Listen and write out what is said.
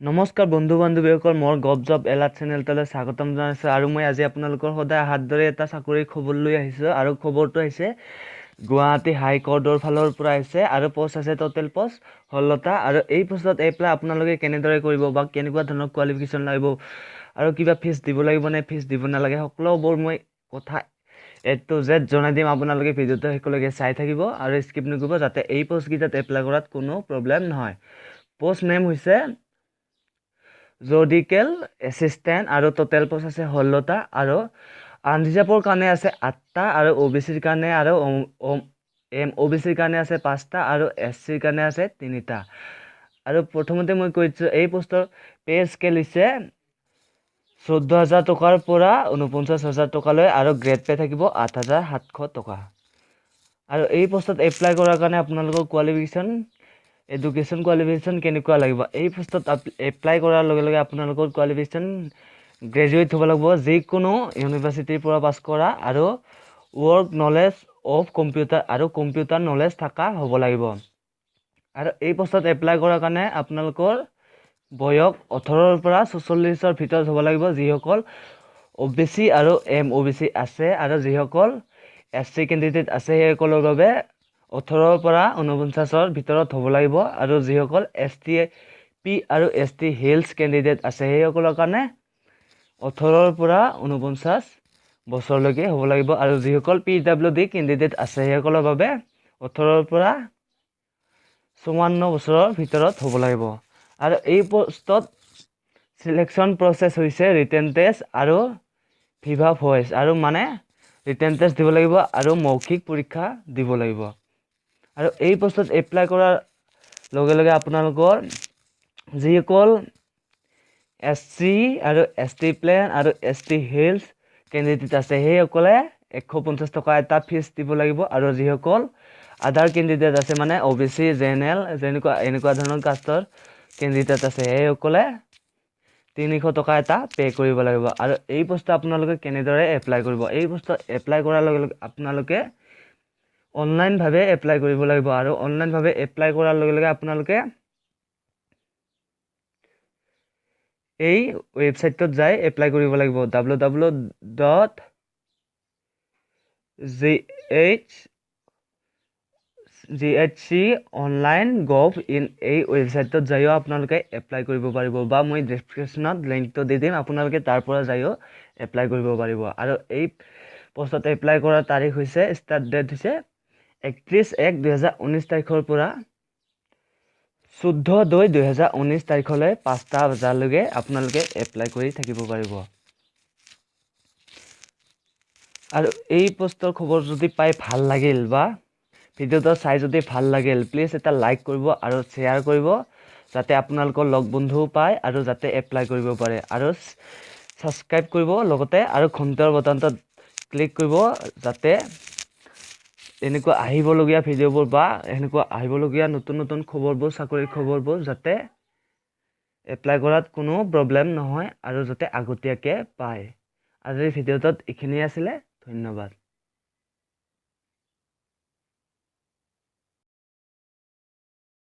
নমস্কাৰ বন্ধু বান্ধৱীসকল, মোৰ গভ জব এলাৰ্ট চেনেলটোলৈ স্বাগতম জনাইছোঁ। আৰু মই আজি আপোনালোকৰ সদায় অহাৰ দৰে এটা চাকৰিৰ খবৰ লৈ আহিছোঁ। আৰু খবৰটো আহিছে গুৱাহাটী হাইকোৰ্টৰ ফালৰ পৰা আহিছে। আৰু পোষ্ট আছে টোটেল পোষ্ট 16টা। আৰু এই পোষ্টত এপ্লাই আপোনালোকে কেনেদৰে কৰিব বা কেনেকুৱা ধৰণৰ কোৱালিফিকেশ্যন লাগিব আৰু কিবা ফিজ দিব লাগিব নে ফিজ দিব নালাগে, সকলোবোৰ মই কথা A to Z জনাই দিম। আপোনালোকে ভিডিঅ'টো শেষলৈকে চাই থাকিব আৰু স্কিপ নকৰিব, যাতে এই পোষ্টকেইটাত এপ্লাই কৰাত কোনো প্ৰব্লেম নহয়। পোষ্ট নেম হৈছে জুডিচিয়েল এছিষ্টেণ্ট আৰু টোটেল পোষ্ট আছে 16টা। আৰু আনৰিজাৰ্ভৰ কাৰণে আছে 8টা, আৰু OBCৰ কাৰণে আৰু OBCৰ কাৰণে আছে 5টা, আৰু SCৰ কাৰণে আছে 3টা। আৰু প্ৰথমতে মই কৈছোঁ এই পোষ্টৰ পে স্কেল হৈছে 14,000 টকাৰ পৰা 49,000 টকালৈ, আৰু গ্ৰেড পে থাকিব 8,700 টকা। আৰু এই পোষ্টত এপ্লাই কৰাৰ কাৰণে আপোনালোকৰ কোৱালিফিকেশ্যন এডুকেশ্যন কোৱালিফিকেশ্যন কেনেকুৱা লাগিব। এই পোষ্টত এপ্লাই কৰাৰ লগে লগে আপোনালোকৰ কোৱালিফিকেশ্যন গ্ৰেজুৱেট হ'ব লাগিব, যিকোনো ইউনিভাৰ্চিটিৰ পৰা পাছ কৰা, আৰু ৱৰ্ক নলেজ অফ কম্পিউটাৰ আৰু কম্পিউটাৰ নলেজ থকা হ'ব লাগিব। আৰু এই পোষ্টত এপ্লাই কৰাৰ কাৰণে আপোনালোকৰ বয়স 18ৰ পৰা 44ৰ ভিতৰত হ'ব লাগিব, যিসকল OBC আৰু MOBC আছে। আৰু যিসকল SC কেণ্ডিডেট আছে সেইসকলৰ বাবে 18ৰ পৰা 49ৰ ভিতৰত হ'ব লাগিব। আৰু যিসকল STP আৰু ST হিলছ কেণ্ডিডেট আছে সেইসকলৰ কাৰণে 18ৰ পৰা 49 বছৰলৈকে হ'ব লাগিব। আৰু যিসকল PWD কেণ্ডিডেট আছে সেইসকলৰ বাবে 18ৰ পৰা 54 বছৰৰ ভিতৰত হ'ব লাগিব। আৰু এই পোষ্টত চিলেকশ্যন প্ৰচেছ হৈছে ৰিটেন টেষ্ট আৰু ভিভা ভইচ, আৰু মানে ৰিটেন টেষ্ট দিব লাগিব আৰু মৌখিক পৰীক্ষা দিব লাগিব। আৰু এই পোষ্টত এপ্লাই কৰাৰ লগে লগে আপোনালোকৰ যিসকল SC আৰু ST প্লেন আৰু ST হিলছ কেণ্ডিডেট আছে সেইসকলে 150 টকা এটা ফিজ দিব লাগিব। আৰু যিসকল আদাৰ কেণ্ডিডেট আছে, মানে OBC জেনেৰেল এনেকুৱা ধৰণৰ কাষ্টৰ কেণ্ডিডেট আছে, সেইসকলে 300 টকা এটা পে' কৰিব লাগিব। আৰু এই পোষ্টত আপোনালোকে কেনেদৰে এপ্লাই কৰিব, এই পোষ্টত এপ্লাই কৰাৰ লগে লগে আপোনালোকে অনলাইনভাৱে এপ্লাই কৰিব লাগিব। আৰু অনলাইনভাৱে এপ্লাই কৰাৰ লগে লগে আপোনালোকে এই ৱেবছাইটটোত যাই এপ্লাই কৰিব লাগিব, www.ghconline.gov.in। এই ৱেবছাইটটোত যায়ো আপোনালোকে এপ্লাই কৰিব পাৰিব, বা মই ডেছক্ৰিপশ্যনত লিংকটো দি দিম, আপোনালোকে তাৰ পৰা যায়ো এপ্লাই কৰিব পাৰিব। আৰু এই পোষ্টত এপ্লাই কৰাৰ তাৰিখ হৈছে, ষ্টাৰ্ট ডেট হৈছে 31/1/2019 তাৰিখৰ পৰা 14/2/2019 তাৰিখলৈ 5টা বজালৈকে আপোনালোকে এপ্লাই কৰি থাকিব পাৰিব। আৰু এই পোষ্টৰ খবৰ যদি পাই ভাল লাগিল বা ভিডিঅ'টো চাই যদি ভাল লাগিল, প্লিজ এটা লাইক কৰিব আৰু শ্বেয়াৰ কৰিব, যাতে আপোনালোকৰ লগ বন্ধুও পায় আৰু যাতে এপ্লাই কৰিব পাৰে। আৰু ছাবস্ক্ৰাইব কৰিব, লগতে আৰু ঘণ্টাৰ বটনটোত ক্লিক কৰিব, যাতে এনেকুৱা আহিবলগীয়া ভিডিঅ'বোৰ বা এনেকুৱা আহিবলগীয়া নতুন নতুন খবৰবোৰ, চাকৰিৰ খবৰবোৰ যাতে এপ্লাই কৰাত কোনো প্ৰব্লেম নহয় আৰু যাতে আগতীয়াকৈ পায়। আজিৰ ভিডিঅ'টোত এইখিনিয়ে আছিলে। ধন্যবাদ।